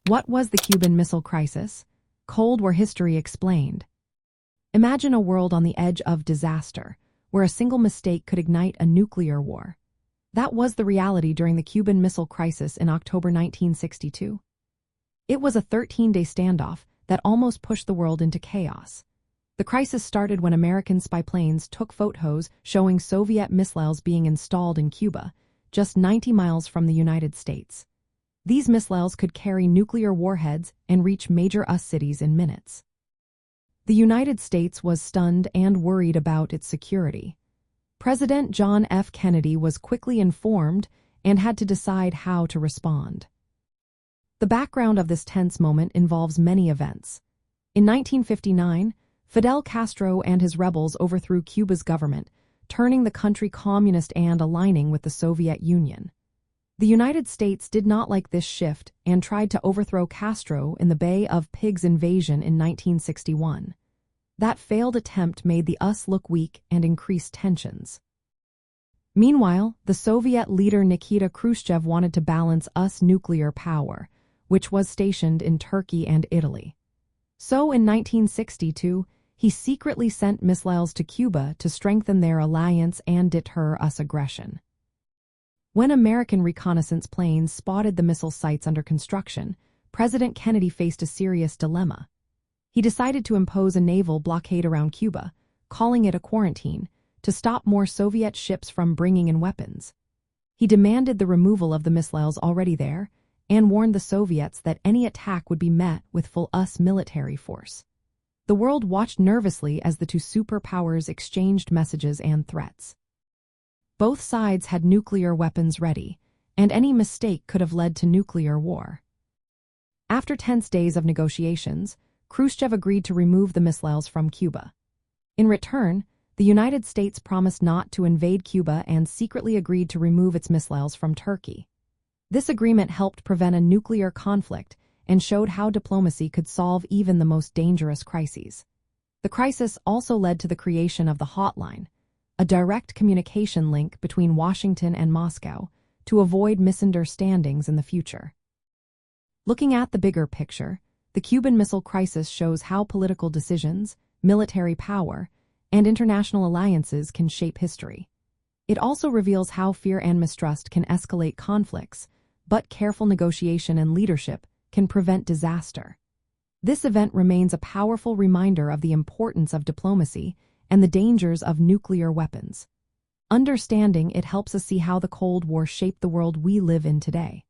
What was the Cuban Missile Crisis? Cold War history explained. Imagine a world on the edge of disaster, where a single mistake could ignite a nuclear war. That was the reality during the Cuban Missile Crisis in October 1962. It was a 13-day standoff that almost pushed the world into chaos. The crisis started when American spy planes took photos showing Soviet missiles being installed in Cuba, just 90 miles from the United States. These missiles could carry nuclear warheads and reach major US cities in minutes. The United States was stunned and worried about its security. President John F. Kennedy was quickly informed and had to decide how to respond. The background of this tense moment involves many events. In 1959, Fidel Castro and his rebels overthrew Cuba's government, turning the country communist and aligning with the Soviet Union. The United States did not like this shift and tried to overthrow Castro in the Bay of Pigs invasion in 1961. That failed attempt made the US look weak and increased tensions. Meanwhile, the Soviet leader Nikita Khrushchev wanted to balance US nuclear power, which was stationed in Turkey and Italy. So in 1962, he secretly sent missiles to Cuba to strengthen their alliance and deter US aggression. When American reconnaissance planes spotted the missile sites under construction, President Kennedy faced a serious dilemma. He decided to impose a naval blockade around Cuba, calling it a quarantine, to stop more Soviet ships from bringing in weapons. He demanded the removal of the missiles already there and warned the Soviets that any attack would be met with full US military force. The world watched nervously as the two superpowers exchanged messages and threats. Both sides had nuclear weapons ready, and any mistake could have led to nuclear war. After tense days of negotiations, Khrushchev agreed to remove the missiles from Cuba. In return, the United States promised not to invade Cuba and secretly agreed to remove its missiles from Turkey. This agreement helped prevent a nuclear conflict and showed how diplomacy could solve even the most dangerous crises. The crisis also led to the creation of the hotline, a direct communication link between Washington and Moscow to avoid misunderstandings in the future. Looking at the bigger picture, the Cuban Missile Crisis shows how political decisions, military power, and international alliances can shape history. It also reveals how fear and mistrust can escalate conflicts, but careful negotiation and leadership can prevent disaster. This event remains a powerful reminder of the importance of diplomacy and the dangers of nuclear weapons. Understanding it helps us see how the Cold War shaped the world we live in today.